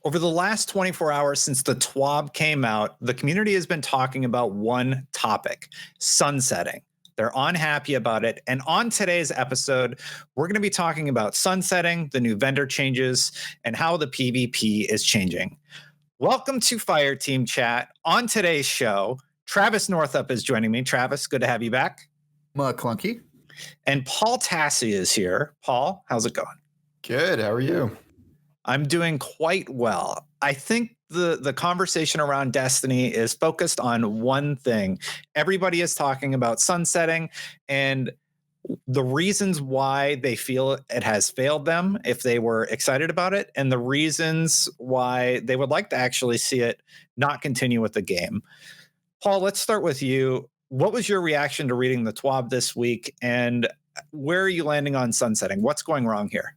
Over the last 24 hours since the TWAB came out, the community has been talking about one topic: sunsetting. They're unhappy about it. And on today's episode, we're going to be talking about sunsetting, the new vendor changes, and how the PvP is changing. Welcome to Fireteam Chat. On today's show, Travis Northup is joining me. Travis, good to have you back. Clunky. And Paul Tassi is here. Paul, how's it going? Good. How are you? I'm doing quite well. I think the conversation around Destiny is focused on one thing. Everybody is talking about sunsetting and the reasons why they feel it has failed them if they were excited about it, and the reasons why they would like to actually see it not continue with the game. Paul, let's start with you. What was your reaction to reading the TWAB this week, and where are you landing on sunsetting? What's going wrong here?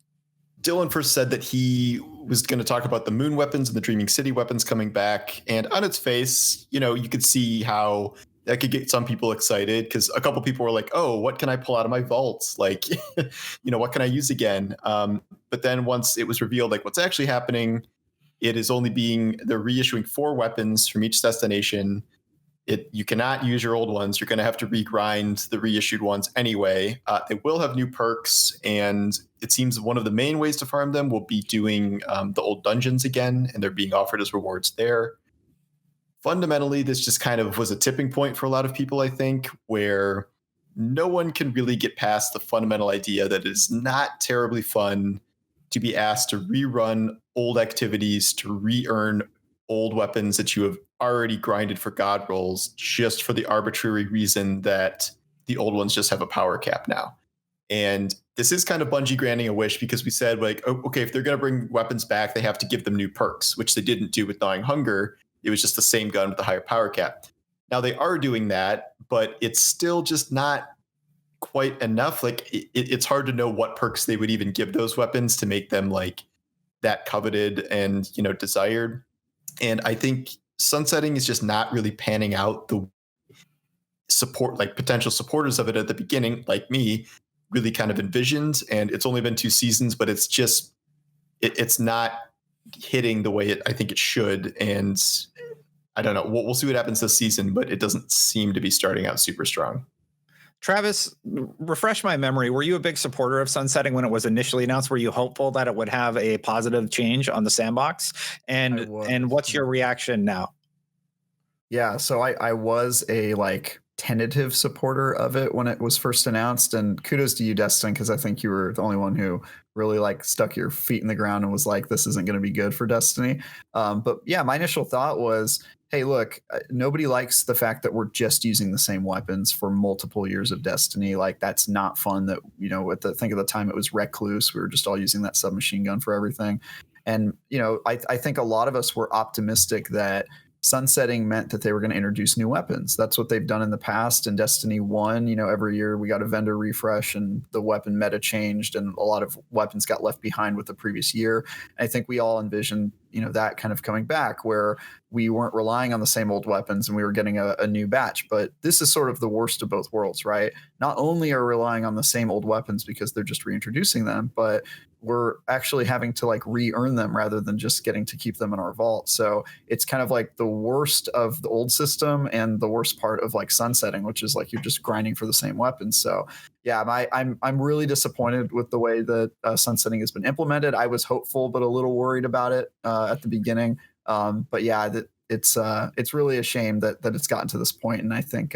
Dylan first said that he was going to talk about the moon weapons and the Dreaming City weapons coming back. And on its face, you could see how that could get some people excited, because a couple people were like, oh, what can I pull out of my vaults? Like, what can I use again? But then once it was revealed, like, what's actually happening, it is only they're reissuing 4 weapons from each destination. You cannot use your old ones. You're going to have to regrind the reissued ones anyway. They will have new perks, and it seems one of the main ways to farm them will be doing the old dungeons again, and they're being offered as rewards there. Fundamentally, this just kind of was a tipping point for a lot of people, I think, where no one can really get past the fundamental idea that it is not terribly fun to be asked to rerun old activities, to re-earn old weapons that you have already grinded for god rolls, just for the arbitrary reason that the old ones just have a power cap now. And this is kind of Bungie granting a wish, because we said, like, oh, okay, if they're going to bring weapons back, they have to give them new perks, which they didn't do with Gnawing Hunger. It was just the same gun with the higher power cap. Now they are doing that, but it's still just not quite enough. Like, it's hard to know what perks they would even give those weapons to make them like that coveted and, desired. And I think sunsetting is just not really panning out. The support, like potential supporters of it at the beginning, like me, really kind of envisioned. And it's only been 2 seasons, but it's just, it's not hitting the way I think it should. And I don't know. We'll see what happens this season, but it doesn't seem to be starting out super strong. Travis, refresh my memory. Were you a big supporter of sunsetting when it was initially announced? Were you hopeful that it would have a positive change on the sandbox? And what's your reaction now? Yeah, so I was a tentative supporter of it when it was first announced, and kudos to you, Destin, because I think you were the only one who really stuck your feet in the ground and was like, this isn't going to be good for Destiny. But yeah, my initial thought was, hey, look, nobody likes the fact that we're just using the same weapons for multiple years of Destiny. Like, that's not fun. That, think of the time it was Recluse, we were just all using that submachine gun for everything. And, I think a lot of us were optimistic that sunsetting meant that they were going to introduce new weapons. That's what they've done in the past. In Destiny 1, every year we got a vendor refresh and the weapon meta changed, and a lot of weapons got left behind with the previous year. And I think we all envisioned, that kind of coming back, where we weren't relying on the same old weapons and we were getting a new batch. But this is sort of the worst of both worlds, right? Not only are we relying on the same old weapons because they're just reintroducing them, but we're actually having to re-earn them rather than just getting to keep them in our vault. So it's kind of like the worst of the old system and the worst part of sunsetting, which is you're just grinding for the same weapons. So yeah, I'm really disappointed with the way that sunsetting has been implemented. I was hopeful but a little worried about it at the beginning. But yeah, it's really a shame that it's gotten to this point, and I think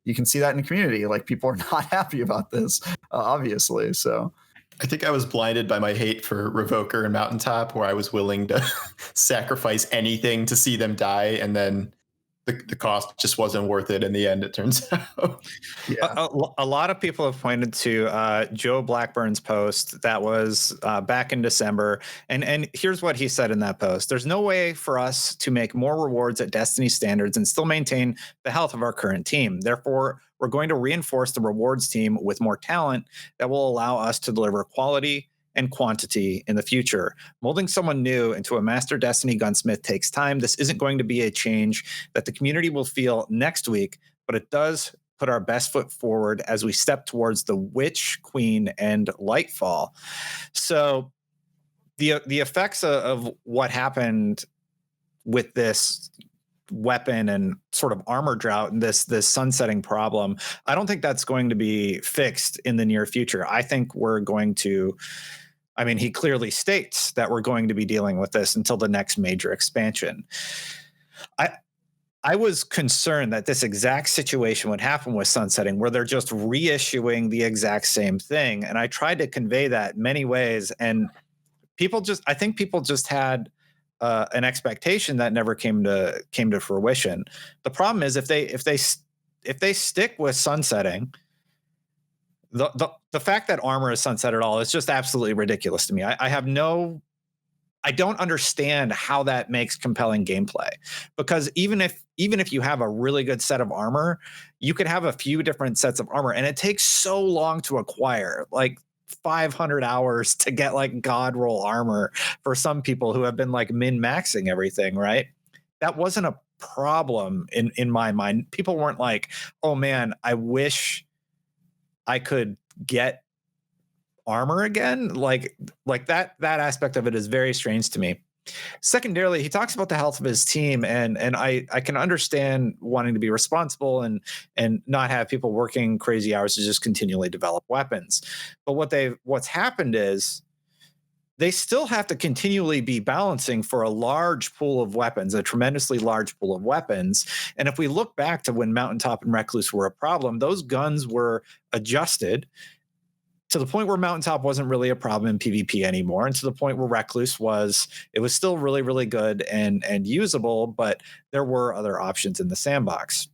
you can see that in the community. People are not happy about this, obviously. So I think I was blinded by my hate for Revoker and Mountaintop, where I was willing to sacrifice anything to see them die, and then the cost just wasn't worth it in the end, it turns out. Yeah. A lot of people have pointed to Joe Blackburn's post that was back in December. And here's what he said in that post: there's no way for us to make more rewards at Destiny standards and still maintain the health of our current team. Therefore, we're going to reinforce the rewards team with more talent that will allow us to deliver quality and quantity in the future. Molding someone new into a master Destiny gunsmith takes time. This isn't going to be a change that the community will feel next week, but it does put our best foot forward as we step towards the Witch, Queen, and Lightfall. So the effects of what happened with this weapon and sort of armor drought and this sunsetting problem, I don't think that's going to be fixed in the near future. I think we're going to, I mean, he clearly states that we're going to be dealing with this until the next major expansion. I was concerned that this exact situation would happen with sunsetting, where they're just reissuing the exact same thing. And I tried to convey that in many ways. And I think people just had an expectation that never came to fruition. The problem is if they stick with sunsetting, the fact that armor is sunset at all is just absolutely ridiculous to me. I don't understand how that makes compelling gameplay, because even if you have a really good set of armor, you could have a few different sets of armor and it takes so long to acquire, like 500 hours to get like god roll armor for some people who have been like min-maxing everything, right? That wasn't a problem in my mind. People weren't like, oh man, I wish I could get armor again. Like that aspect of it is very strange to me. Secondarily, he talks about the health of his team, and I can understand wanting to be responsible and not have people working crazy hours to just continually develop weapons. But what's happened is they still have to continually be balancing for a large pool of weapons, a tremendously large pool of weapons. And if we look back to when Mountaintop and Recluse were a problem, those guns were adjusted to the point where Mountaintop wasn't really a problem in PvP anymore, and to the point where Recluse was still really, really good and usable, but there were other options in the sandbox.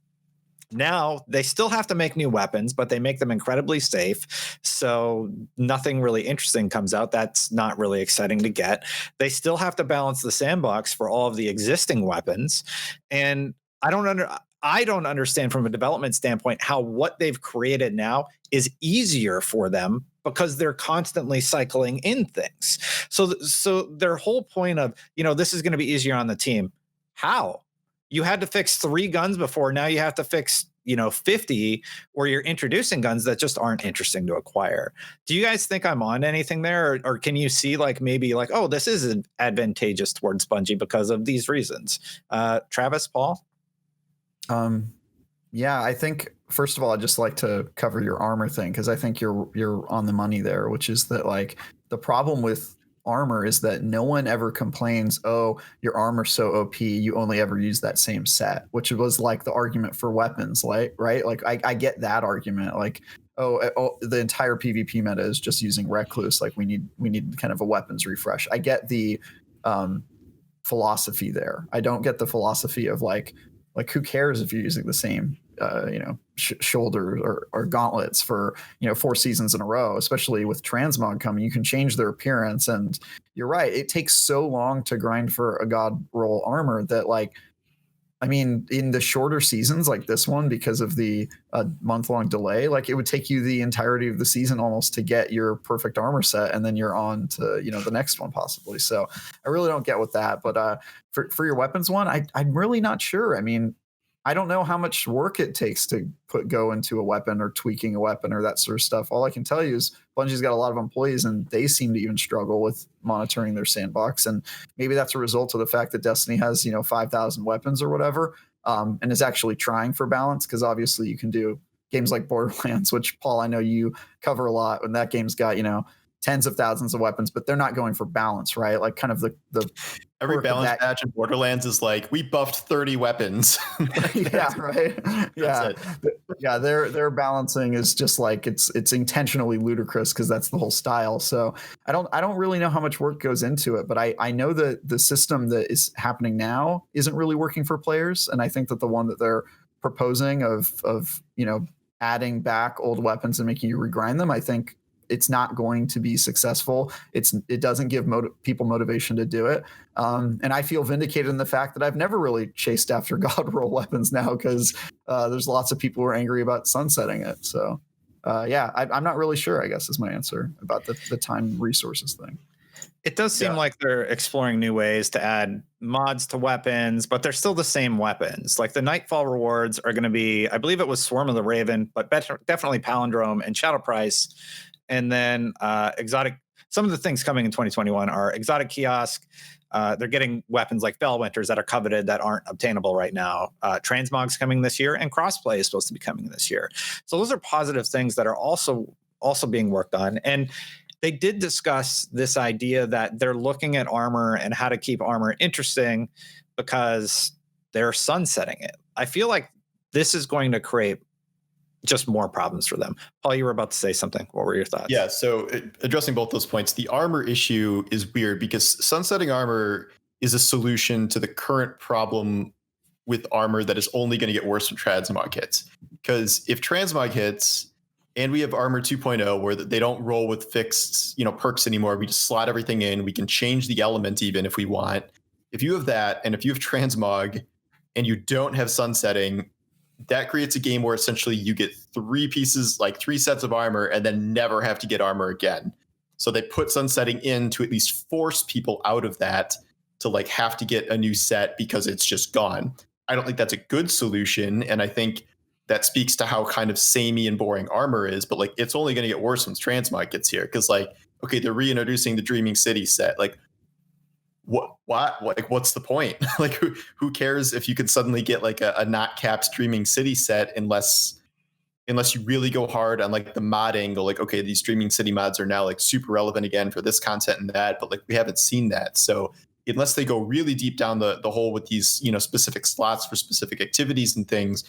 Now they still have to make new weapons, but they make them incredibly safe, so nothing really interesting comes out. That's not really exciting to get. They still have to balance the sandbox for all of the existing weapons, and I don't understand from a development standpoint how what they've created now is easier for them, because they're constantly cycling in things. So their whole point of, this is going to be easier on the team. How? You had to fix 3 guns before. Now you have to fix, 50, or you're introducing guns that just aren't interesting to acquire. Do you guys think I'm on anything there? Or can you see oh, this is advantageous towards Bungie because of these reasons? Travis, Paul? Yeah, I think first of all, I'd just like to cover your armor thing, because I think you're on the money there, which is that like the problem with armor is that no one ever complains, oh, your armor's so OP, you only ever use that same set, which was like the argument for weapons, like, right? Like I get that argument, like, oh, the entire PvP meta is just using Recluse, like we need kind of a weapons refresh. I get the philosophy there. I don't get the philosophy of like who cares if you're using the same shoulders or gauntlets for 4 seasons in a row, especially with transmog coming. You can change their appearance, and you're right, it takes so long to grind for a god roll armor that, like, I mean, in the shorter seasons like this one, because of the month-long delay, like it would take you the entirety of the season almost to get your perfect armor set, and then you're on to the next one possibly. So I really don't get with that. But for your weapons one, I'm really not sure. I mean, I don't know how much work it takes to go into a weapon or tweaking a weapon or that sort of stuff. All I can tell you is Bungie's got a lot of employees, and they seem to even struggle with monitoring their sandbox. And maybe that's a result of the fact that Destiny has 5,000 weapons or whatever, and is actually trying for balance. Because obviously you can do games like Borderlands, which, Paul, I know you cover a lot, and that game's got tens of thousands of weapons, but they're not going for balance, right? Like kind of the every balance patch in Borderlands is like, we buffed 30 weapons. Yeah, right. Yeah, yeah. Their balancing is just like it's intentionally ludicrous, because that's the whole style. So I don't really know how much work goes into it, but I know that the system that is happening now isn't really working for players, and I think that the one that they're proposing of adding back old weapons and making you regrind them, I think it's not going to be successful. It doesn't give people motivation to do it. And I feel vindicated in the fact that I've never really chased after god roll weapons now, because there's lots of people who are angry about sunsetting it. So yeah, I'm not really sure, I guess, is my answer about the time resources thing. It does seem like they're exploring new ways to add mods to weapons, but they're still the same weapons. Like the Nightfall rewards are going to be, I believe it was Swarm of the Raven, but definitely Palindrome and Shadow Price. And then exotic some of the things coming in 2021 are exotic kiosk. They're getting weapons like Fellwinters that are coveted that aren't obtainable right now. Transmog's coming this year, and crossplay is supposed to be coming this year. So those are positive things that are also being worked on. And they did discuss this idea that they're looking at armor and how to keep armor interesting because they're sunsetting it. I feel like this is going to create just more problems for them. Paul, you were about to say something. What were your thoughts? Yeah, so addressing both those points, the armor issue is weird because sunsetting armor is a solution to the current problem with armor that is only going to get worse when transmog hits. Because if transmog hits and we have armor 2.0 where they don't roll with fixed, perks anymore, we just slot everything in, we can change the element even if we want. If you have that, and if you have transmog and you don't have sunsetting, that creates a game where essentially you get three sets of armor and then never have to get armor again. So they put sunsetting in to at least force people out of that to have to get a new set because it's just gone. I don't think that's a good solution. And I think that speaks to how kind of samey and boring armor is, but it's only going to get worse once transmog gets here. Cause okay, they're reintroducing the Dreaming City set. What's the point? Who cares if you could suddenly get a not capped Dreaming City set unless you really go hard on the modding, go okay, these Dreaming City mods are now super relevant again for this content and that, but we haven't seen that. So unless they go really deep down the hole with these, specific slots for specific activities and things,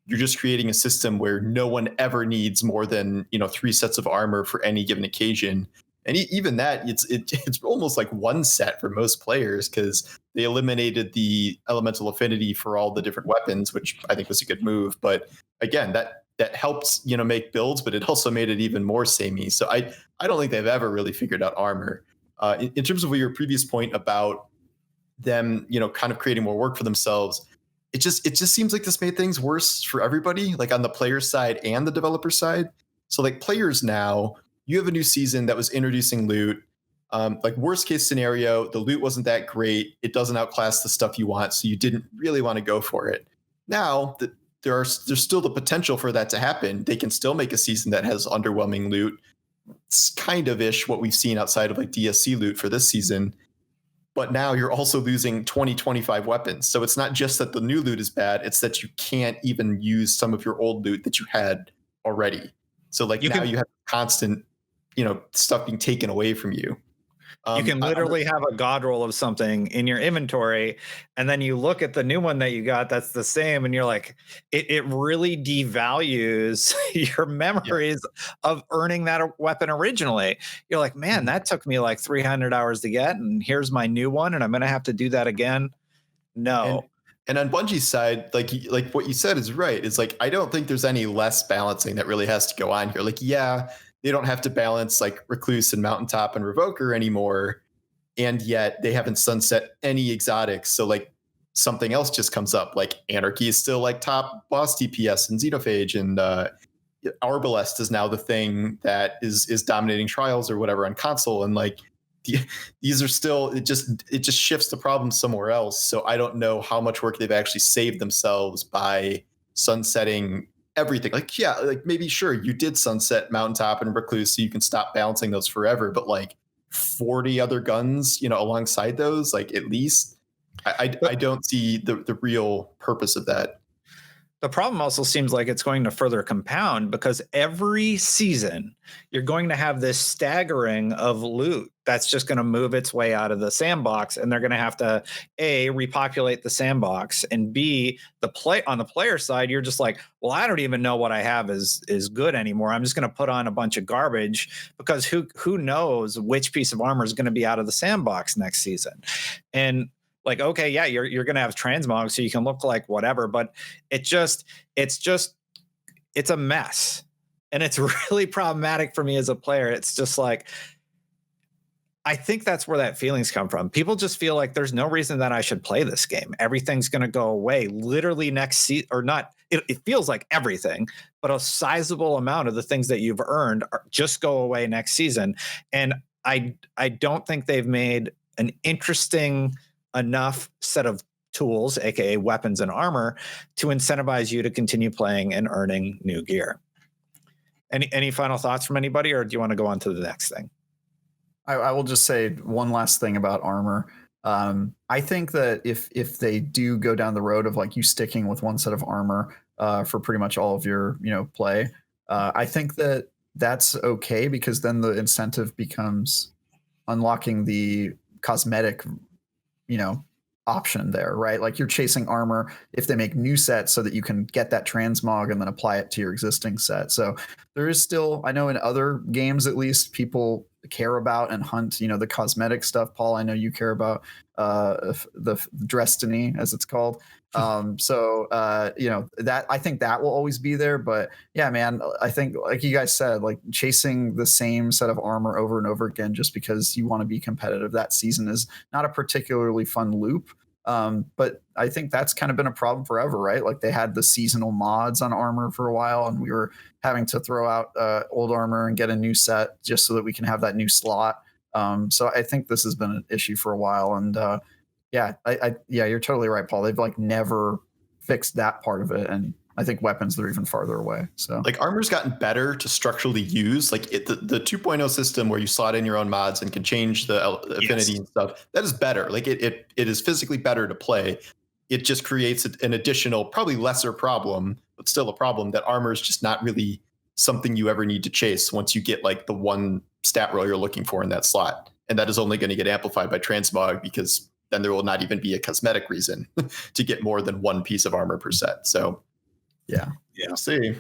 you're just creating a system where no one ever needs more than, 3 sets of armor for any given occasion. And even that, it's almost like one set for most players because they eliminated the elemental affinity for all the different weapons, which I think was a good move. But again, that helps make builds, but it also made it even more samey. So I don't think they've ever really figured out armor. In terms of your previous point about them, kind of creating more work for themselves, it just seems like this made things worse for everybody, on the player side and the developer side. So players now, you have a new season that was introducing loot. Worst case scenario, the loot wasn't that great. It doesn't outclass the stuff you want, so you didn't really want to go for it. Now there's still the potential for that to happen. They can still make a season that has underwhelming loot. It's kind of ish what we've seen outside of DSC loot for this season. But now you're also losing 25 weapons. So it's not just that the new loot is bad, it's that you can't even use some of your old loot that you had already. So you have constant stuff being taken away from you. You can literally have a god roll of something in your inventory, and then you look at the new one that you got that's the same, and you're like, it really devalues your memories of earning that weapon originally. You're like, man, that took me 300 hours to get, and here's my new one, and I'm going to have to do that again. No. And on Bungie's side, like what you said is right. It's I don't think there's any less balancing that really has to go on here. They don't have to balance Recluse and Mountaintop and Revoker anymore, and yet they haven't sunset any exotics. So something else just comes up. Anarchy is still top boss DPS and Xenophage, and Arbalest is now the thing that is dominating trials or whatever on console. And these are still, it just shifts the problem somewhere else. So I don't know how much work they've actually saved themselves by sunsetting everything. Maybe sure you did sunset Mountaintop and Recluse so you can stop balancing those forever, but 40 other guns alongside those, at least I don't see the real purpose of that. The problem also seems like it's going to further compound because every season you're going to have this staggering of loot that's just going to move its way out of the sandbox, and they're going to have to A, repopulate the sandbox, and B, on the player side, you're just like, well, I don't even know what I have is good anymore. I'm just going to put on a bunch of garbage because who knows which piece of armor is going to be out of the sandbox next season. And okay, yeah, you're going to have transmog so you can look like whatever, but it's a mess. And it's really problematic for me as a player. It's just I think that's where that feelings come from. People just feel like there's no reason that I should play this game. Everything's going to go away literally next season, or not. It feels like everything, but a sizable amount of the things that you've earned just go away next season. And I don't think they've made an interesting enough set of tools, aka weapons and armor, to incentivize you to continue playing and earning new gear. Any final thoughts from anybody, or do you want to go on to the next thing? I will just say one last thing about armor. I think that if they do go down the road of like you sticking with one set of armor for pretty much all of your play, I think that that's okay because then the incentive becomes unlocking the cosmetic you know option there, right? Like you're chasing armor if they make new sets so that you can get that transmog and then apply it to your existing set. So there is still, I know in other games at least, people care about and hunt the cosmetic stuff. Paul, I know you care about the Destiny as it's called. That I think that will always be there. But yeah, man, I think like you guys said, like chasing the same set of armor over and over again just because you want to be competitive that season is not a particularly fun loop. But I think that's kind of been a problem forever, right? Like they had the seasonal mods on armor for a while, and we were having to throw out old armor and get a new set just so that we can have that new slot. So I think this has been an issue for a while, and yeah, you're totally right, Paul. They've like never fixed that part of it, and I think weapons they're even farther away. So like armor's gotten better to structurally use. Like the 2.0 system where you slot in your own mods and can change the affinity and stuff. That is better. Like it is physically better to play. It just creates an additional, probably lesser problem, but still a problem that armor is just not really something you ever need to chase once you get like the one stat roll you're looking for in that slot. And that is only going to get amplified by transmog because then there will not even be a cosmetic reason to get more than one piece of armor per set. So yeah, we'll see.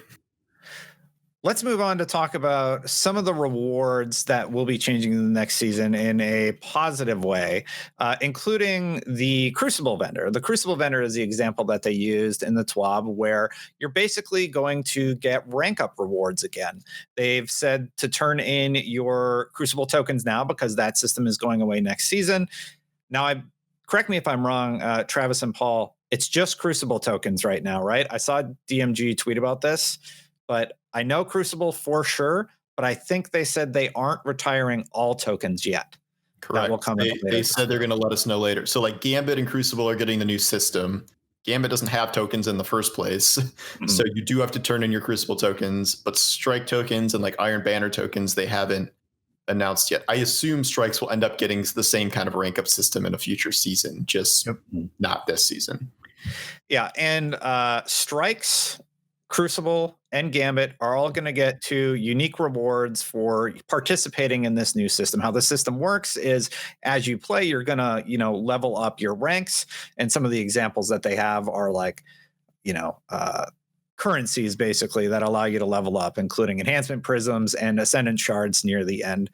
Let's move on to talk about some of the rewards that will be changing in the next season in a positive way, including the Crucible Vendor. The Crucible Vendor is the example that they used in the TWAB, where you're basically going to get rank up rewards again. They've said to turn in your Crucible tokens now because that system is going away next season. Now, correct me if I'm wrong, Travis and Paul, it's just Crucible tokens right now, right? I saw DMG tweet about this, but I know Crucible for sure, but I think they said they aren't retiring all tokens yet. Correct. That will come they said they're going to let us know later. So like Gambit and Crucible are getting the new system. Gambit doesn't have tokens in the first place. Mm-hmm. So you do have to turn in your Crucible tokens, but Strike tokens and like Iron Banner tokens, they haven't announced yet. I assume Strikes will end up getting the same kind of rank up system in a future season, just not this season. Yeah, and Strikes, Crucible, and Gambit are all going to get 2 unique rewards for participating in this new system. How the system works is as you play, you're going to, level up your ranks. And some of the examples that they have are like, currencies basically that allow you to level up, including enhancement prisms and ascendant shards near the end.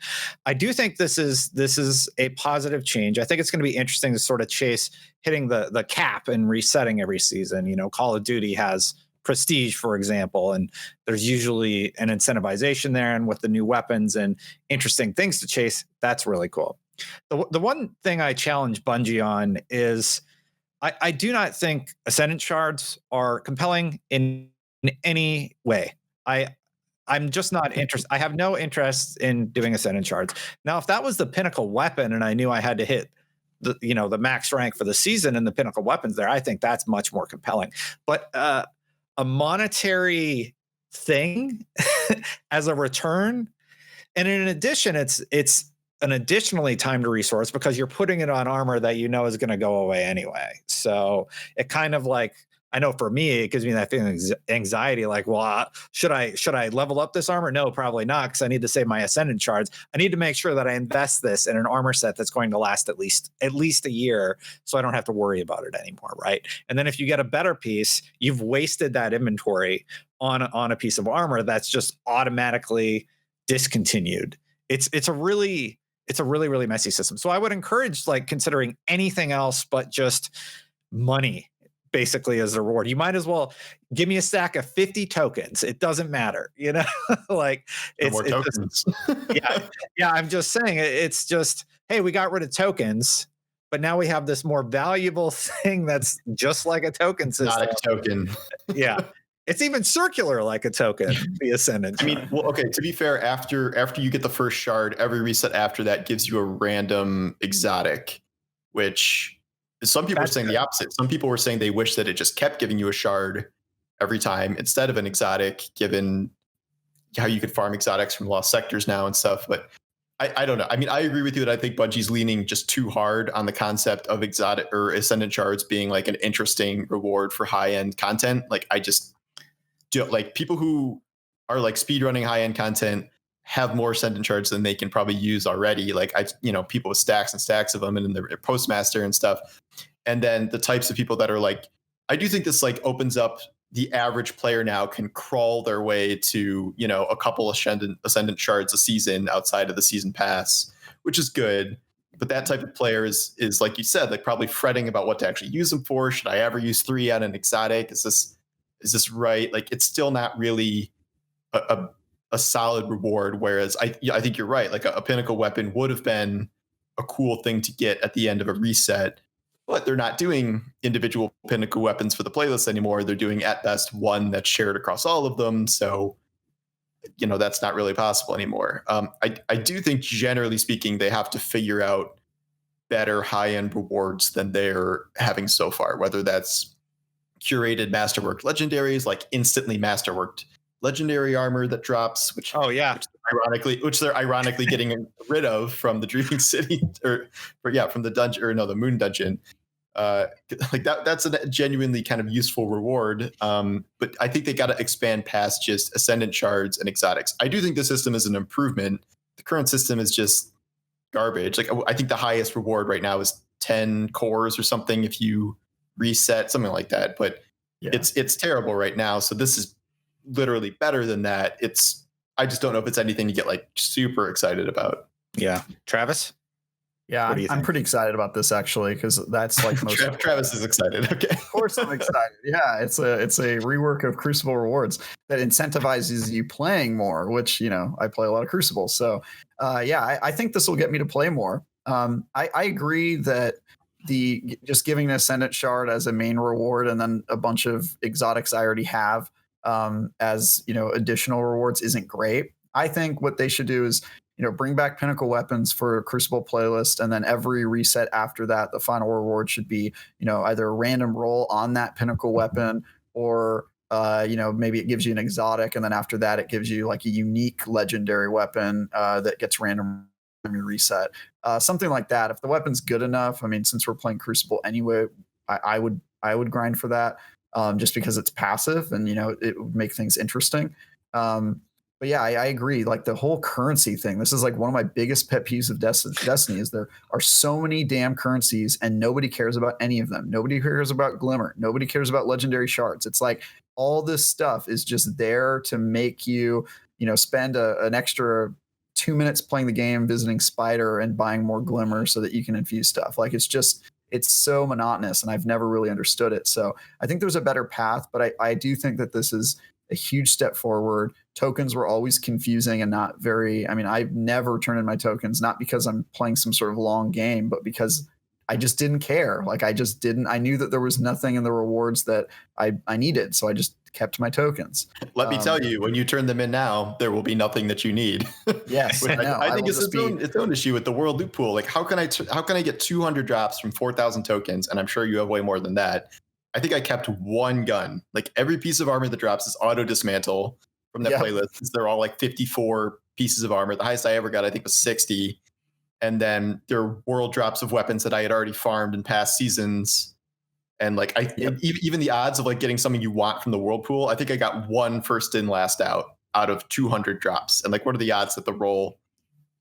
I do think this is a positive change. I think it's going to be interesting to sort of chase hitting the cap and resetting every season. Call of Duty has prestige, for example, and there's usually an incentivization there, and with the new weapons and interesting things to chase, that's really cool. The one thing I challenge Bungie on is I do not think ascendant shards are compelling in any way. I'm just not interested. I have no interest in doing ascendant shards. Now, if that was the pinnacle weapon and I knew I had to hit the max rank for the season and the pinnacle weapons there, I think that's much more compelling. But a monetary thing as a return, and in addition, it's an additionally timed resource because you're putting it on armor that is going to go away anyway. So it kind of like, I know for me, it gives me that feeling of anxiety. Like, well, should I level up this armor? No, probably not, because I need to save my ascendant shards. I need to make sure that I invest this in an armor set that's going to last at least a year, so I don't have to worry about it anymore, right? And then if you get a better piece, you've wasted that inventory on a piece of armor that's just automatically discontinued. It's a really messy system. So I would encourage like considering anything else but just money basically as a reward. You might as well give me a stack of 50 tokens. It doesn't matter, like it's more tokens. Yeah. I'm just saying it's just, hey, we got rid of tokens, but now we have this more valuable thing that's just like a token system. Not a token. Yeah. It's even circular like a token, the Ascendant. I mean, well, okay, to be fair, after you get the first shard, every reset after that gives you a random exotic, which some people were saying the opposite. Some people were saying they wish that it just kept giving you a shard every time instead of an exotic, given how you could farm exotics from lost sectors now and stuff. But I don't know. I mean, I agree with you that I think Bungie's leaning just too hard on the concept of exotic or ascendant shards being like an interesting reward for high end content. Like, I just do like people who are like speedrunning high end content have more ascendant shards than they can probably use already. Like, people with stacks and stacks of them and in their postmaster and stuff. And then the types of people that are like, I do think this like opens up the average player now can crawl their way to, a couple of ascendant shards a season outside of the season pass, which is good. But that type of player is like you said, like probably fretting about what to actually use them for. Should I ever use 3 on an exotic? Is this right? Like, it's still not really a solid reward. Whereas I think you're right. Like a pinnacle weapon would have been a cool thing to get at the end of a reset, but they're not doing individual pinnacle weapons for the playlist anymore. They're doing at best one that's shared across all of them. So, that's not really possible anymore. I do think generally speaking, they have to figure out better high-end rewards than they're having so far, whether that's curated masterworked legendaries, like instantly masterworked legendary armor that drops, which they're ironically getting rid of from the Dreaming City from the dungeon, or no, the Moon Dungeon. Like that's a genuinely kind of useful reward. But I think they got to expand past just ascendant shards and exotics. I do think the system is an improvement. The current system is just garbage. Like, I think the highest reward right now is 10 cores or something if you reset, something like that. But it's terrible right now. So this is literally better than that. I just don't know if it's anything to get like super excited about. Yeah. Travis? Yeah, I'm pretty excited about this actually, because that's like most. Travis is excited. Okay, of course I'm excited. Yeah, it's a rework of Crucible rewards that incentivizes you playing more, which I play a lot of Crucible, so I think this will get me to play more. I agree that just giving an Ascendant Shard as a main reward and then a bunch of exotics I already have as additional rewards isn't great. I think what they should do is bring back pinnacle weapons for Crucible playlist, and then every reset after that, the final reward should be either a random roll on that pinnacle weapon, or maybe it gives you an exotic, and then after that it gives you like a unique legendary weapon that gets random reset, something like that. If the weapon's good enough, I mean, since we're playing Crucible anyway, I would grind for that, just because it's passive and it would make things interesting. But yeah, I agree. Like the whole currency thing, this is like one of my biggest pet peeves of Destiny is there are so many damn currencies and nobody cares about any of them. Nobody cares about Glimmer. Nobody cares about legendary shards. It's like all this stuff is just there to make you, spend an extra 2 minutes playing the game, visiting Spider and buying more Glimmer so that you can infuse stuff. Like it's so monotonous, and I've never really understood it. So I think there's a better path, but I do think that this is a huge step forward. Tokens were always confusing and not very, I've never turned in my tokens, not because I'm playing some sort of long game, but because I just didn't care. Like I knew that there was nothing in the rewards that I needed. So I just kept my tokens. Let me tell you, when you turn them in now, there will be nothing that you need. Yes. I think it's its own issue with the world loot pool. Like how can I get 200 drops from 4,000 tokens? And I'm sure you have way more than that. I think I kept one gun. Like every piece of armor that drops is auto dismantle from that playlist. They're all like 54 pieces of armor. The highest I ever got, I think, was 60. And then there are world drops of weapons that I had already farmed in past seasons. And like even the odds of like getting something you want from the world pool, I think I got one first in, last out of 200 drops. And like, what are the odds that the roll,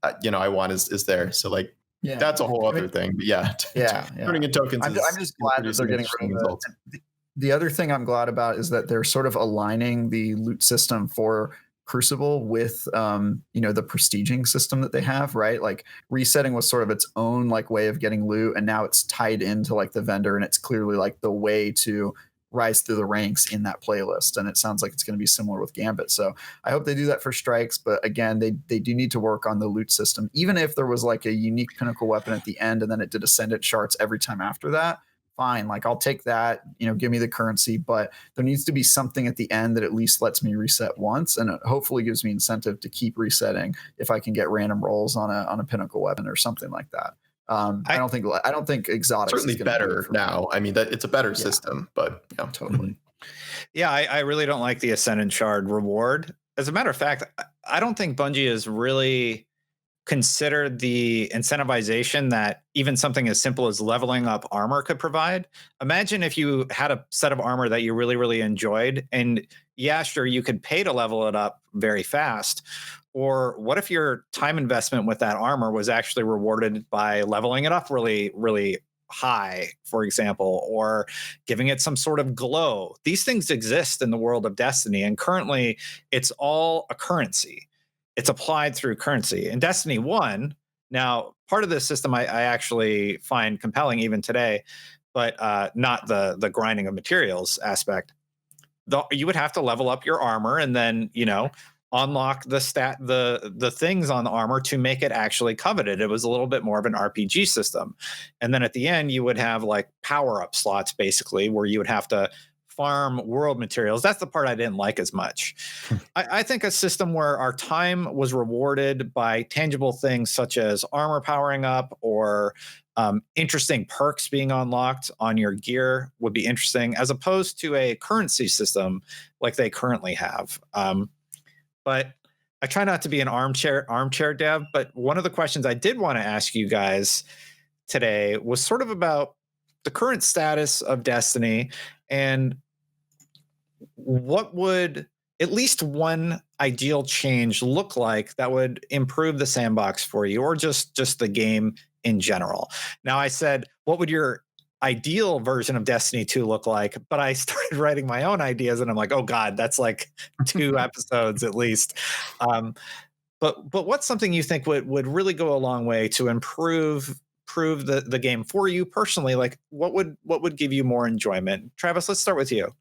I want is there? So like, that's a whole other thing. But turning in tokens. I'm just glad that they're getting rid of it. The other thing I'm glad about is that they're sort of aligning the loot system for Crucible with the prestiging system that they have, right? Like resetting was sort of its own like way of getting loot, and now it's tied into like the vendor, and it's clearly like the way to rise through the ranks in that playlist. And it sounds like it's going to be similar with Gambit. So I hope they do that for strikes. But again, they do need to work on the loot system. Even if there was like a unique pinnacle weapon at the end and then it did ascendant shards every time after that, fine. Like I'll take that, give me the currency, but there needs to be something at the end that at least lets me reset once. And it hopefully gives me incentive to keep resetting if I can get random rolls on a pinnacle weapon or something like that. I don't think exotics certainly is better now. I mean, that it's a better system, but totally. Yeah, I really don't like the Ascendant Shard reward. As a matter of fact, I don't think Bungie is really consider the incentivization that even something as simple as leveling up armor could provide. Imagine if you had a set of armor that you really, really enjoyed, and yeah, sure, you could pay to level it up very fast. Or what if your time investment with that armor was actually rewarded by leveling it up really, really high, for example, or giving it some sort of glow? These things exist in the world of Destiny, and currently it's all a currency. It's applied through currency. In Destiny 1, now part of this system I actually find compelling even today, but not the grinding of materials aspect. You would have to level up your armor and then, unlock the things on the armor to make it actually coveted. It was a little bit more of an RPG system. And then at the end you would have like power up slots basically, where you would have to farm world materials. That's the part I didn't like as much. I think a system where our time was rewarded by tangible things such as armor powering up, or interesting perks being unlocked on your gear would be interesting, as opposed to a currency system like they currently have. But I try not to be an armchair dev. But one of the questions I did want to ask you guys today was sort of about the current status of Destiny, and what would at least one ideal change look like that would improve the sandbox for you, or just the game in general. Now, I said, what would your ideal version of Destiny 2 look like? But I started writing my own ideas, and I'm like, oh God, that's like 2 episodes at least. But what's something you think would really go a long way to improve the game for you personally? Like, what would give you more enjoyment? Travis, let's start with you.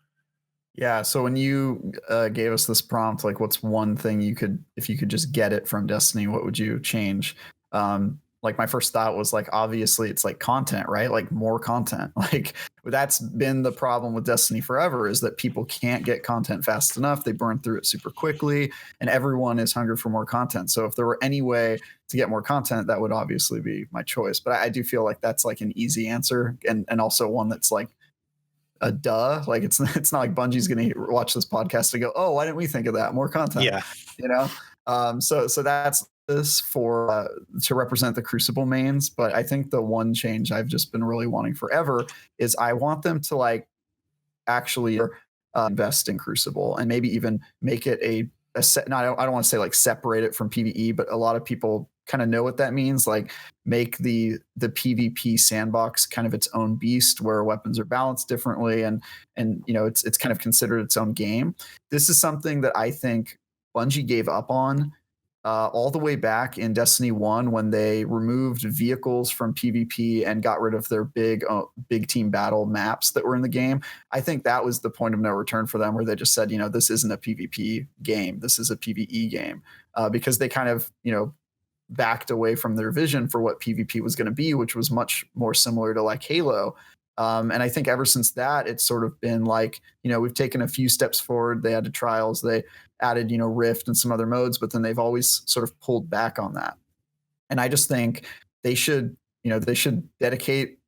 Yeah. So when you gave us this prompt, like, what's one thing you could, if you could just get it from Destiny, what would you change? Like, my first thought was like, obviously, it's like content, right? Like more content. Like, that's been the problem with Destiny forever, is that people can't get content fast enough. They burn through it super quickly, and everyone is hungry for more content. So if there were any way to get more content, that would obviously be my choice. But I do feel like that's like an easy answer, and also one that's like a duh. Like, it's not like Bungie's going to watch this podcast and go, oh, why didn't we think of that? More content. Yeah. You know. So that's this for to represent the Crucible mains. But I think the one change I've just been really wanting forever is I want them to like actually invest in Crucible, and maybe even make it a set. No, I don't want to say like separate it from PvE, but a lot of people kind of know what that means. Like, make the PvP sandbox kind of its own beast, where weapons are balanced differently, and it's kind of considered its own game. This is something that I think Bungie gave up on all the way back in Destiny 1, when they removed vehicles from PvP and got rid of their big team battle maps that were in the game. I think that was the point of no return for them, where they just said, this isn't a PvP game, this is a PvE game, because they kind of backed away from their vision for what PvP was going to be, which was much more similar to like Halo. And I think ever since that, it's sort of been like, we've taken a few steps forward. They added trials, they added, Rift and some other modes, but then they've always sort of pulled back on that. And I just think they should dedicate,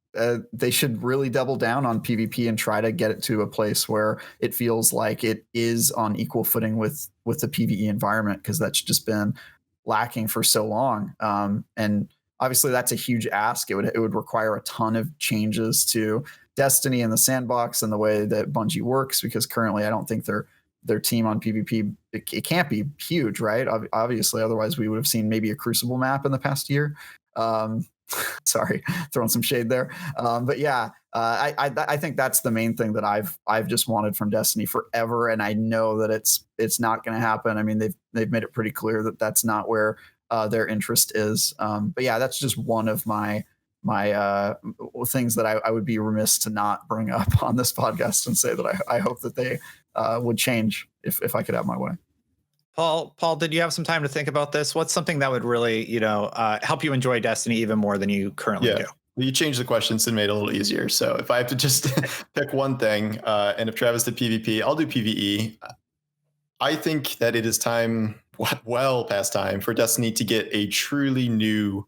they should really double down on PvP and try to get it to a place where it feels like it is on equal footing with the PvE environment, because that's just been lacking for so long. And obviously that's a huge ask. It would require a ton of changes to Destiny and the sandbox and the way that Bungie works, because currently I don't think their team on PvP, it can't be huge, right? Obviously, otherwise we would have seen maybe a Crucible map in the past year. Sorry, throwing some shade there. But yeah, I think that's the main thing that I've just wanted from Destiny forever, and I know that it's not going to happen. I mean, they've made it pretty clear that that's not where their interest is. But yeah, that's just one of my things that I would be remiss to not bring up on this podcast, and say that I hope that they would change if I could have my way. Paul, did you have some time to think about this? What's something that would really, help you enjoy Destiny even more than you currently do? Well, you changed the questions and made it a little easier. So if I have to just pick one thing, and if Travis did PvP, I'll do PvE. I think that it is time, well past time, for Destiny to get a truly new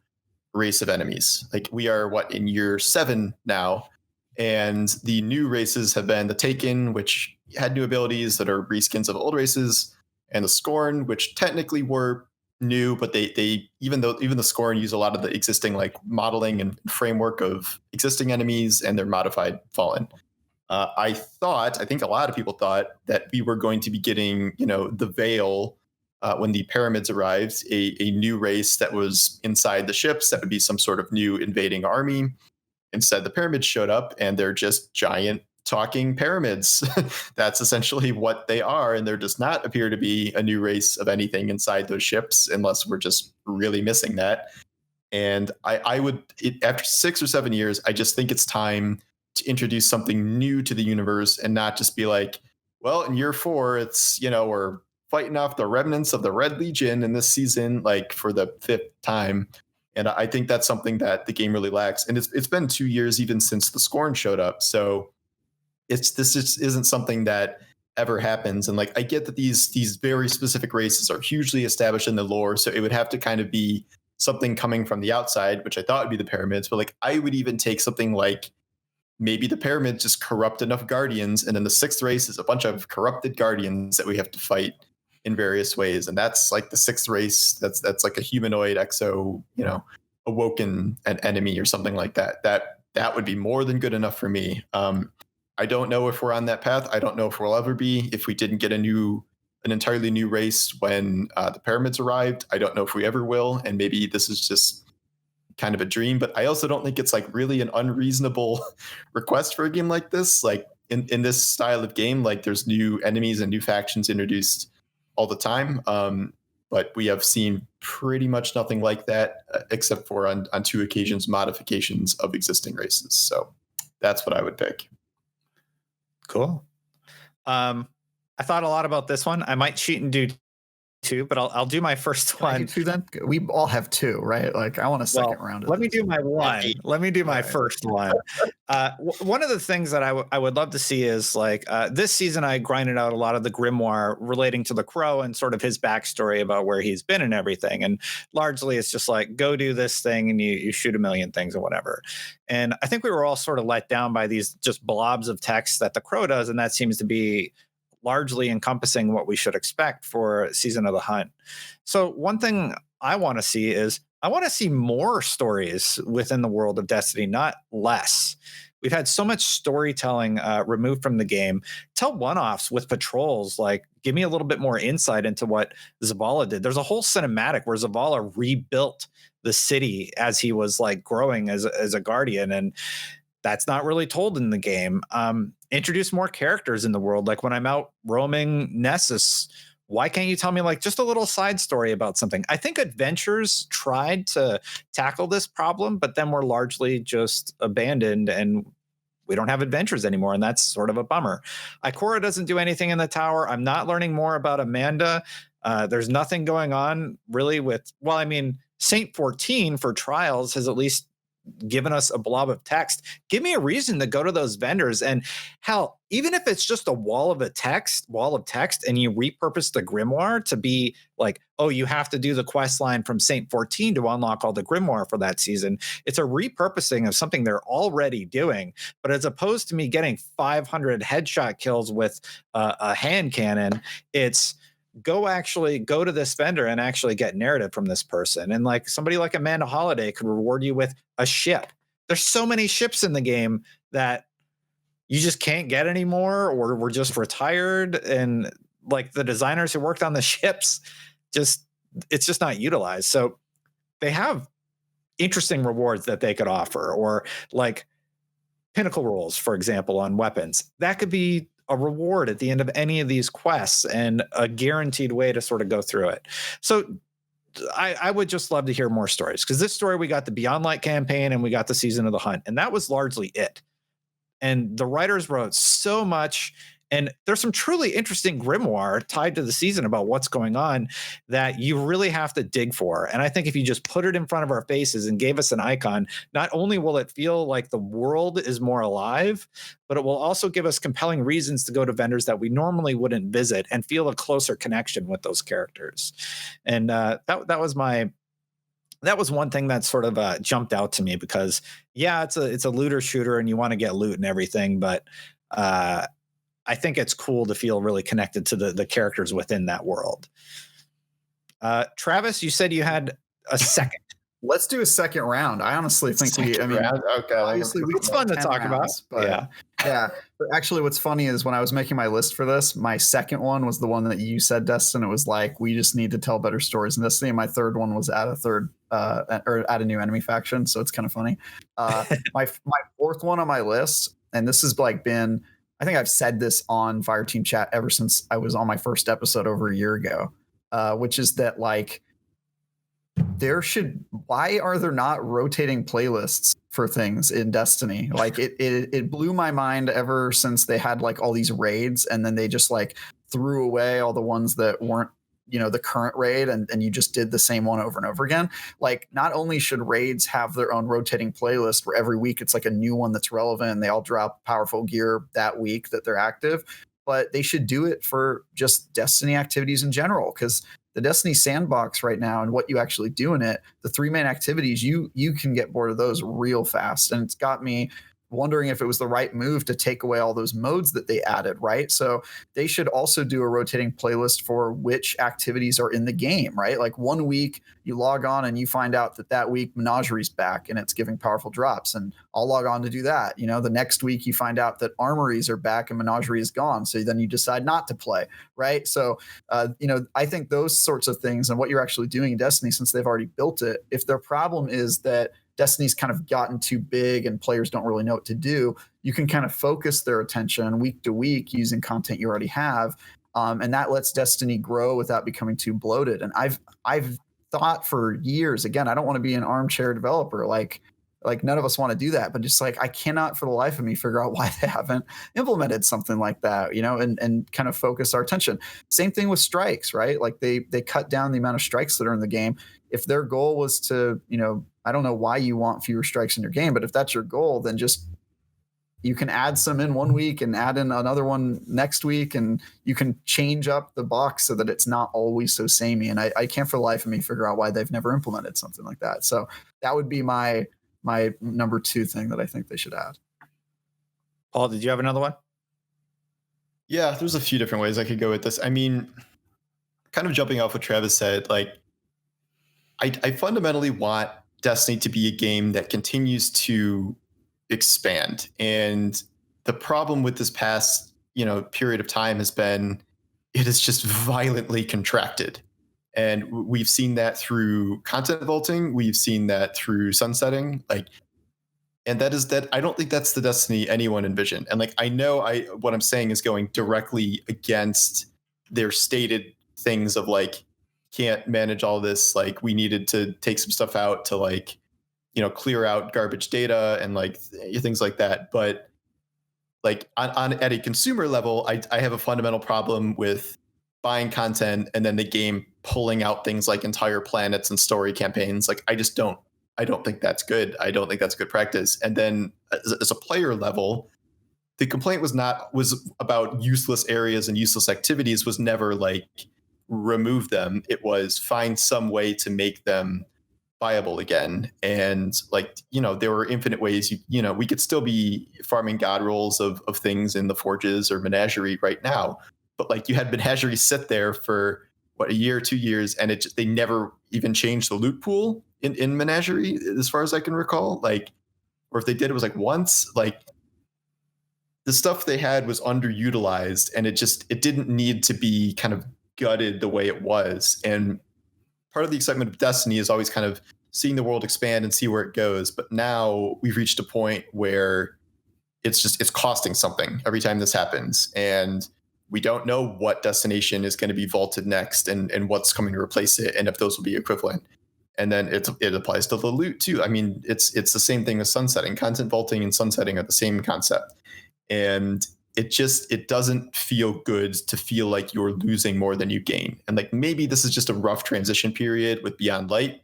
race of enemies. Like, we are in year 7 now, and the new races have been the Taken, which had new abilities that are reskins of old races, and the Scorn, which technically were new, but they even the scoring use a lot of the existing like modeling and framework of existing enemies and their modified Fallen. I think a lot of people thought that we were going to be getting, the Veil when the pyramids arrived, a new race that was inside the ships that would be some sort of new invading army. Instead, the pyramids showed up and they're just giant talking pyramids. That's essentially what they are. And there does not appear to be a new race of anything inside those ships unless we're just really missing that. And after 6 or 7 years, I just think it's time to introduce something new to the universe and not just be like, well, in year 4, it's, we're fighting off the remnants of the Red Legion in this season, like for the 5th time. And I think that's something that the game really lacks. And it's been 2 years even since the Scorn showed up. So this just isn't something that ever happens. And like I get that these very specific races are hugely established in the lore, so it would have to kind of be something coming from the outside, which I thought would be the pyramids. But like I would even take something like maybe the pyramids just corrupt enough guardians, and then the 6th race is a bunch of corrupted guardians that we have to fight in various ways. And that's like the 6th race. That's like a humanoid exo, awoken an enemy or something like that. That would be more than good enough for me. I don't know if we're on that path. I don't know if we'll ever be. If we didn't get an entirely new race when the pyramids arrived, I don't know if we ever will. And maybe this is just kind of a dream. But I also don't think it's like really an unreasonable request for a game like this. Like in this style of game, like there's new enemies and new factions introduced all the time. But we have seen pretty much nothing like that, except for on 2 occasions modifications of existing races. So that's what I would pick. Cool. I thought a lot about this one. I might cheat and do 2, but I'll do my first Can I do one. 2 then? We all have 2, right? Like I want a second round of Let me this. do my one. Let me do my first one. One of the things that I would love to see is like this season I grinded out a lot of the grimoire relating to the Crow and sort of his backstory about where he's been and everything. And largely it's just like, go do this thing and you shoot a million things or whatever. And I think we were all sort of let down by these just blobs of text that the Crow does. And that seems to be largely encompassing what we should expect for Season of the Hunt. So one thing I want to see is I want to see more stories within the world of Destiny, not less. We've had so much storytelling removed from the game. Tell one-offs with patrols, like give me a little bit more insight into what Zavala did. There's a whole cinematic where Zavala rebuilt the city as he was like growing as a guardian, and that's not really told in the game. Introduce more characters in the world. Like when I'm out roaming Nessus, why can't you tell me like just a little side story about something? I think Adventures tried to tackle this problem, but then we're largely just abandoned and we don't have Adventures anymore. And that's sort of a bummer. Ikora doesn't do anything in the tower. I'm not learning more about Amanda. There's nothing going on really with, well, I mean, Saint 14 for Trials has at least given us a blob of text. Give me a reason to go to those vendors. And hell, even if it's just a wall of text, and you repurpose the grimoire to be like, oh, you have to do the quest line from Saint 14 to unlock all the grimoire for that season. It's a repurposing of something they're already doing. But as opposed to me getting 500 headshot kills with a hand cannon, it's go to this vendor and actually get narrative from this person. And like somebody like Amanda Holiday could reward you with a ship. There's so many ships in the game that you just can't get anymore, or we're just retired. And like the designers who worked on the ships, it's just not utilized. So they have interesting rewards that they could offer, or like pinnacle rolls, for example, on weapons. That could be a reward at the end of any of these quests and a guaranteed way to sort of go through it. So I would just love to hear more stories, because this story, we got the Beyond Light campaign and we got the Season of the Hunt, and that was largely it. And the writers wrote so much, and there's some truly interesting grimoire tied to the season about what's going on that you really have to dig for. And I think if you just put it in front of our faces and gave us an icon, not only will it feel like the world is more alive, but it will also give us compelling reasons to go to vendors that we normally wouldn't visit and feel a closer connection with those characters. And that was one thing that sort of jumped out to me, because yeah, it's a looter shooter and you want to get loot and everything, but I think it's cool to feel really connected to the characters within that world. Travis, you said you had a second. Let's do a second round. I honestly think Second round? Okay, obviously we It's fun to 10 talk about. rounds, but yeah. But actually, what's funny is when I was making my list for this, my second one was the one that you said, Destin. It was like, we just need to tell better stories in Destiny. And my third one was add a new enemy faction. So it's kind of funny. My fourth one on my list, and this has like been, I think I've said this on Fireteam chat ever since I was on my first episode over a year ago, which is that like, why are there not rotating playlists for things in Destiny? Like it blew my mind ever since they had like all these raids and then they just like threw away all the ones that weren't, the current raid and you just did the same one over and over again. Like, not only should raids have their own rotating playlist where every week it's like a new one that's relevant and they all drop powerful gear that week that they're active, but they should do it for just Destiny activities in general, because the Destiny sandbox right now and what you actually do in it, the three main activities, you can get bored of those real fast. And it's got me wondering if it was the right move to take away all those modes that they added, right? So they should also do a rotating playlist for which activities are in the game, right? Like one week you log on and you find out that week Menagerie's back and it's giving powerful drops, and I'll log on to do that. The next week you find out that armories are back and Menagerie is gone, so then you decide not to play, right? So I think those sorts of things and what you're actually doing in Destiny, since they've already built it, if their problem is that Destiny's kind of gotten too big and players don't really know what to do, you can kind of focus their attention week to week using content you already have. And that lets Destiny grow without becoming too bloated. And I've thought for years, again, I don't want to be an armchair developer. Like none of us want to do that, but just like, I cannot for the life of me figure out why they haven't implemented something like that, and kind of focus our attention. Same thing with strikes, right? Like they cut down the amount of strikes that are in the game. If their goal was to, I don't know why you want fewer strikes in your game, but if that's your goal, then just, you can add some in one week and add in another one next week, and you can change up the box so that it's not always so samey. And I can't for the life of me figure out why they've never implemented something like that. So that would be my number two thing that I think they should add. Paul, did you have another one? Yeah, there's a few different ways I could go with this. I mean, kind of jumping off what Travis said, like, I fundamentally want Destiny to be a game that continues to expand. And the problem with this past, period of time has been it is just violently contracted. And we've seen that through content vaulting. We've seen that through sunsetting. And that I don't think that's the Destiny anyone envisioned. And I know what I'm saying is going directly against their stated things of can't manage all this. We needed to take some stuff out to clear out garbage data and things like that. But on at a consumer level, I have a fundamental problem with buying content and then the game pulling out things like entire planets and story campaigns. I don't think that's good. I don't think that's good practice. And then as a player level, the complaint was about useless areas and useless activities, was never remove them. It was find some way to make them viable again. And there were infinite ways, we could still be farming god rolls of things in the forges or menagerie right now. But you had menagerie sit there for a year, 2 years, and they never even changed the loot pool in menagerie, as far as I can recall. Or if they did, it was once. The stuff they had was underutilized, and it didn't need to be kind of gutted the way it was. And part of the excitement of Destiny is always kind of seeing the world expand and see where it goes. But now we've reached a point where it's costing something every time this happens. And we don't know what destination is going to be vaulted next and what's coming to replace it, and if those will be equivalent. And then it applies to the loot too. I mean, it's the same thing with sunsetting. Content vaulting and sunsetting are the same concept. And it doesn't feel good to feel like you're losing more than you gain. And maybe this is just a rough transition period with Beyond Light,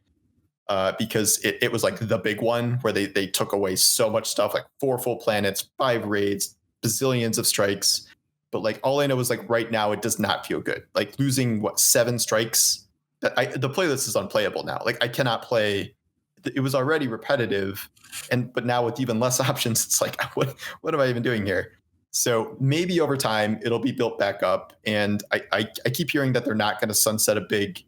because it was the big one where they took away so much stuff, 4 full planets, 5 raids, bazillions of strikes. But all I know is right now it does not feel good. Losing 7 strikes, the playlist is unplayable now. I cannot play. It was already repetitive, but now with even less options, it's what am I even doing here? So maybe over time it'll be built back up. And I keep hearing that they're not going to sunset a big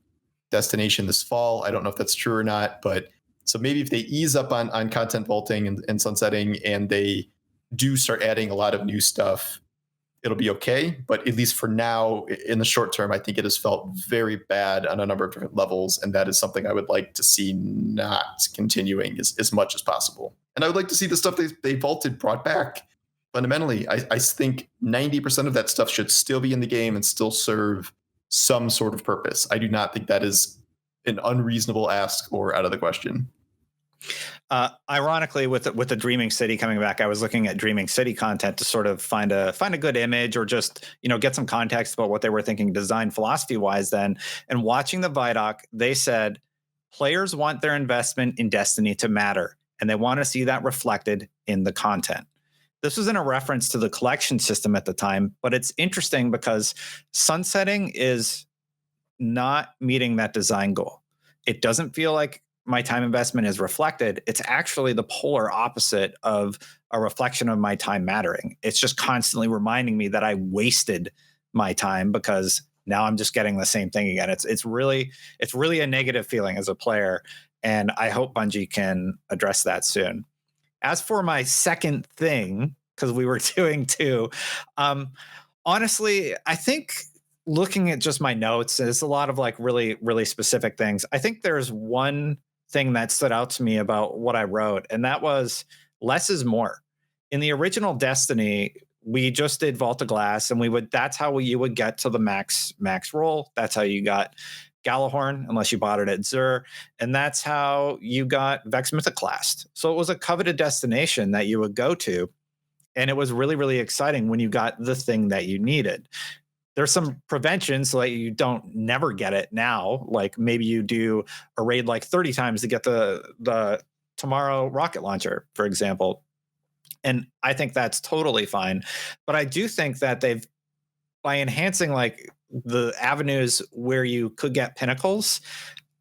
destination this fall. I don't know if that's true or not, but so maybe if they ease up on content vaulting and sunsetting, and they do start adding a lot of new stuff, it'll be okay. But at least for now, in the short term, I think it has felt very bad on a number of different levels. And that is something I would like to see not continuing as much as possible. And I would like to see the stuff they vaulted brought back. Fundamentally, I think 90% of that stuff should still be in the game and still serve some sort of purpose. I do not think that is an unreasonable ask or out of the question. Ironically, with the Dreaming City coming back, I was looking at Dreaming City content to sort of find a good image, or just get some context about what they were thinking design philosophy wise then. And watching the Vidoc, they said players want their investment in Destiny to matter, and they want to see that reflected in the content. This was in a reference to the collection system at the time, but it's interesting because sunsetting is not meeting that design goal. It doesn't feel like my time investment is reflected. It's actually the polar opposite of a reflection of my time mattering. It's just constantly reminding me that I wasted my time, because now I'm just getting the same thing again. It's really a negative feeling as a player, and I hope Bungie can address that soon. As for my second thing, because we were doing two, honestly, I think looking at just my notes, there's a lot of like really, really specific things. I think there's one thing that stood out to me about what I wrote, and that was less is more. In the original Destiny, we just did Vault of Glass, and that's how you would get to the max roll. That's how you got Galahorn, unless you bought it at Zur, and that's how you got Vex Mythoclast. So it was a coveted destination that you would go to, and it was really, really exciting when you got the thing that you needed. There's some prevention so that you don't never get it now. Like maybe you do a raid like 30 times to get the Tomorrow rocket launcher, for example. And I think that's totally fine. But I do think that by enhancing like the avenues where you could get pinnacles,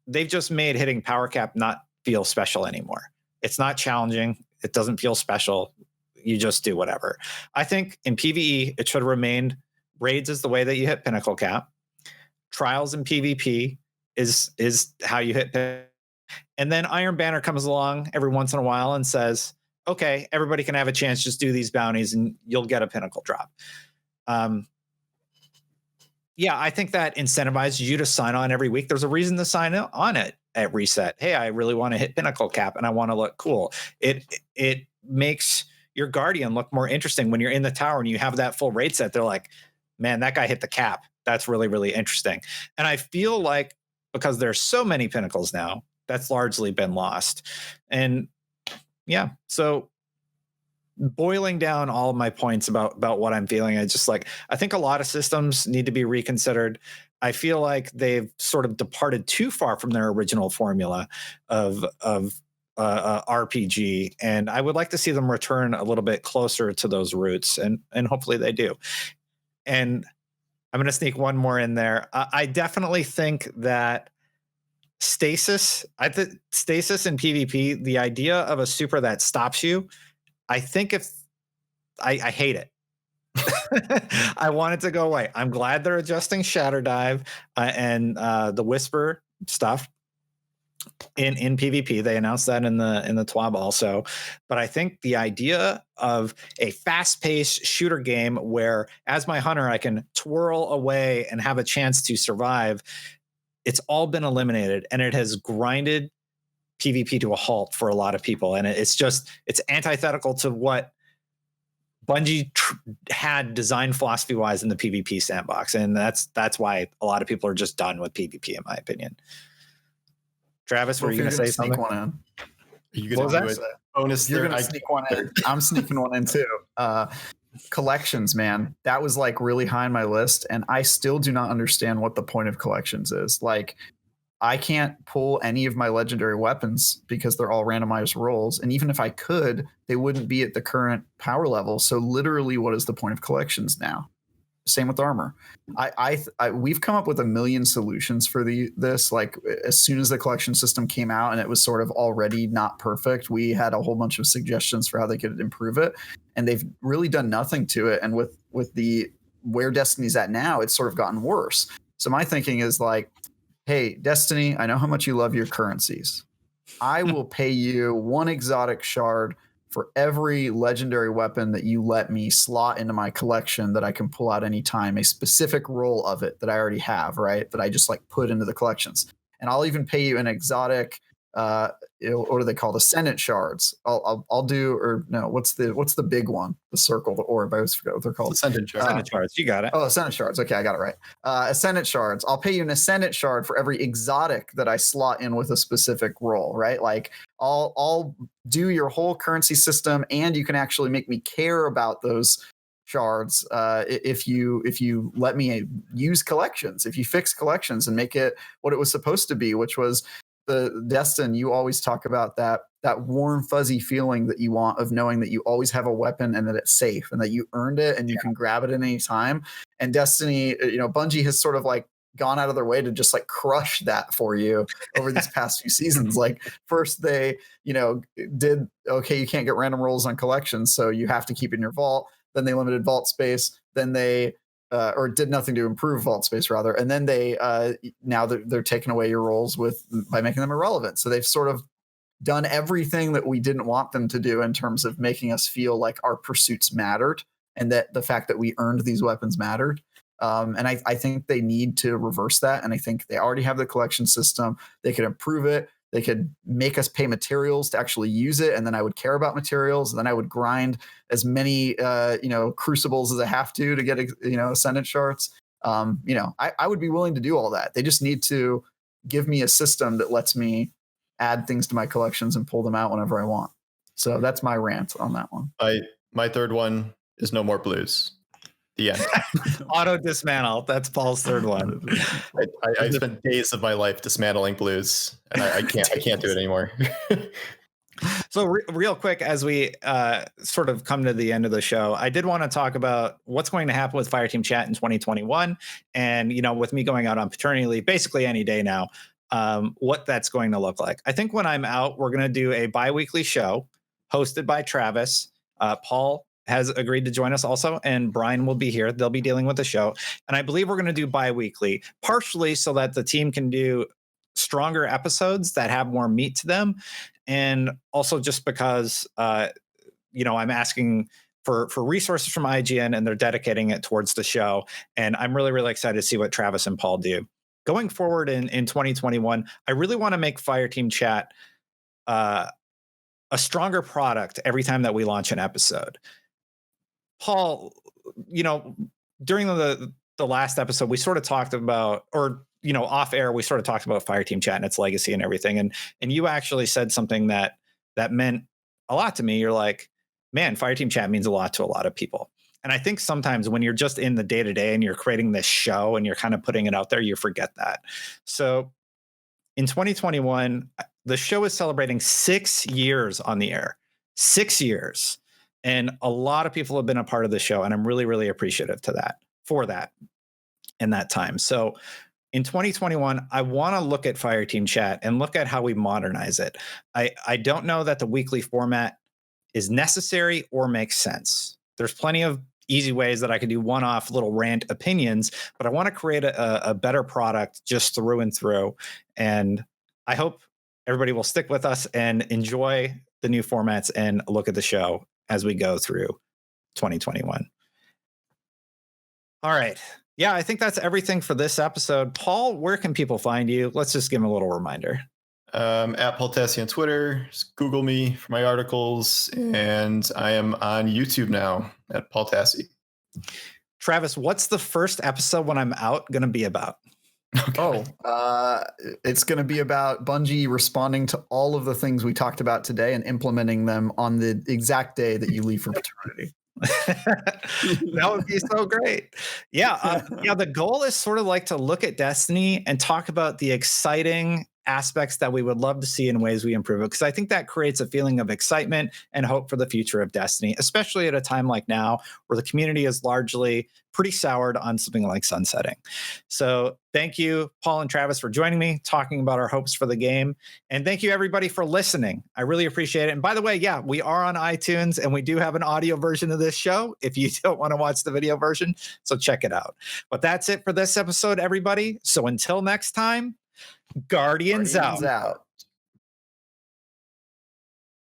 they've just made hitting power cap not feel special anymore. It's not challenging. It doesn't feel special. You just do whatever. I think in PvE, it should have remained raids is the way that you hit pinnacle cap. Trials in PvP is how you hit pinnacle. And then Iron Banner comes along every once in a while and says, okay, everybody can have a chance, just do these bounties and you'll get a pinnacle drop. Yeah, I think that incentivizes you to sign on every week. There's a reason to sign on it at reset. Hey, I really want to hit pinnacle cap and I want to look cool. It makes your Guardian look more interesting when you're in the tower and you have that full raid set. They're like, man, that guy hit the cap. That's really, really interesting. And I feel like because there's so many pinnacles now, that's largely been lost. And yeah, so boiling down all of my points about what I'm feeling, I think a lot of systems need to be reconsidered. I feel like they've sort of departed too far from their original formula of RPG, and I would like to see them return a little bit closer to those roots, and hopefully they do. And I'm going to sneak one more in there. I definitely think that stasis in PvP, the idea of a super that stops you, I think I hate it. I want it to go away. I'm glad they're adjusting Shatter Dive and the Whisper stuff in PvP. They announced that in the TWAB also. But I think the idea of a fast-paced shooter game where, as my hunter, I can twirl away and have a chance to survive, it's all been eliminated, and it has grinded PvP to a halt for a lot of people. And it's antithetical to what Bungie had designed philosophy-wise in the PvP sandbox. And that's why a lot of people are just done with PvP, in my opinion. Travis, were you going to say something? One in. Are you going to do a bonus? You're going to sneak one in. I'm sneaking one in too. Collections, man, that was like really high on my list, and I still do not understand what the point of collections is. Like, I can't pull any of my legendary weapons because they're all randomized rolls, and even if I could, they wouldn't be at the current power level. So literally, what is the point of collections now? Same with armor. We've come up with a million solutions for this. Like, as soon as the collection system came out and it was sort of already not perfect, we had a whole bunch of suggestions for how they could improve it, and they've really done nothing to it. And with the where Destiny's at now, it's sort of gotten worse. So my thinking is like, hey, Destiny, I know how much you love your currencies. I will pay you 1 exotic shard for every legendary weapon that you let me slot into my collection that I can pull out anytime, a specific roll of it that I already have, right? That I just like put into the collections. And I'll even pay you an exotic what do they call ascendant shards? I'll do, or no, what's the big one? The circle, the orb. I always forget what they're called. Ascendant shard. Ascendant shards, you got it. Oh, ascendant shards. Okay, I got it right. Ascendant shards. I'll pay you an ascendant shard for every exotic that I slot in with a specific roll, right? Like I'll do your whole currency system, and you can actually make me care about those shards if you let me use collections, if you fix collections and make it what it was supposed to be, which was the Destin. You always talk about that warm fuzzy feeling that you want of knowing that you always have a weapon and that it's safe and that you earned it and you can grab it at any time. And Destiny, Bungie has sort of like gone out of their way to just like crush that for you over these past few seasons. Like first they, did, okay, you can't get random rolls on collections, so you have to keep it in your vault. Then they limited vault space. Then they or did nothing to improve vault space rather. And then they now they're taking away your rolls by making them irrelevant. So they've sort of done everything that we didn't want them to do in terms of making us feel like our pursuits mattered and that the fact that we earned these weapons mattered. And I think they need to reverse that. And I think they already have the collection system. They could improve it. They could make us pay materials to actually use it. And then I would care about materials. And then I would grind as many, crucibles as I have to get, ascendant shards. I would be willing to do all that. They just need to give me a system that lets me add things to my collections and pull them out whenever I want. So that's my rant on that one. My third one is no more blues. The end. Auto dismantle. That's Paul's third one. I spent days of my life dismantling blues, and I can't do it anymore. So real quick, as we sort of come to the end of the show, I did want to talk about what's going to happen with Fireteam Chat in 2021. And, with me going out on paternity leave, basically any day now, what that's going to look like. I think when I'm out, we're going to do a bi-weekly show hosted by Travis. Paul has agreed to join us also, and Brian will be here. They'll be dealing with the show. And I believe we're going to do bi-weekly, partially so that the team can do stronger episodes that have more meat to them. And also just because, I'm asking for resources from IGN, and they're dedicating it towards the show. And I'm really, really excited to see what Travis and Paul do. Going forward in 2021, I really want to make Fireteam Chat a stronger product every time that we launch an episode. Paul, during the last episode, we sort of talked about, or off air, we sort of talked about Fireteam Chat and its legacy and everything. And you actually said something that meant a lot to me. You're like, man, Fireteam Chat means a lot to a lot of people. And I think sometimes when you're just in the day-to-day and you're creating this show and you're kind of putting it out there, you forget that. So in 2021, the show is celebrating 6 years on the air. 6 years. And a lot of people have been a part of the show. And I'm really, really appreciative for that in that time. So in 2021, I want to look at Fireteam Chat and look at how we modernize it. I don't know that the weekly format is necessary or makes sense. There's plenty of easy ways that I could do one-off little rant opinions, but I want to create a better product just through and through. And I hope everybody will stick with us and enjoy the new formats and look at the show as we go through 2021. All right. Yeah, I think that's everything for this episode. Paul, where can people find you? Let's just give them a little reminder. At Paul Tassi on Twitter. Just Google me for my articles. And I am on YouTube now at Paul Tassi. Travis, what's the first episode when I'm out going to be about? It's going to be about Bungie responding to all of the things we talked about today and implementing them on the exact day that you leave for paternity. That would be so great. Yeah. The goal is sort of like to look at Destiny and talk about the exciting aspects that we would love to see in ways we improve it, because I think that creates a feeling of excitement and hope for the future of Destiny, especially at a time like now where the community is largely pretty soured on something like sunsetting. So thank you, Paul and Travis, for joining me, talking about our hopes for the game. And thank you, everybody, for listening. I really appreciate it. And by the way, yeah, we are on iTunes and we do have an audio version of this show if you don't want to watch the video version. So check it out. But that's it for this episode, everybody. So until next time, Guardians out. out.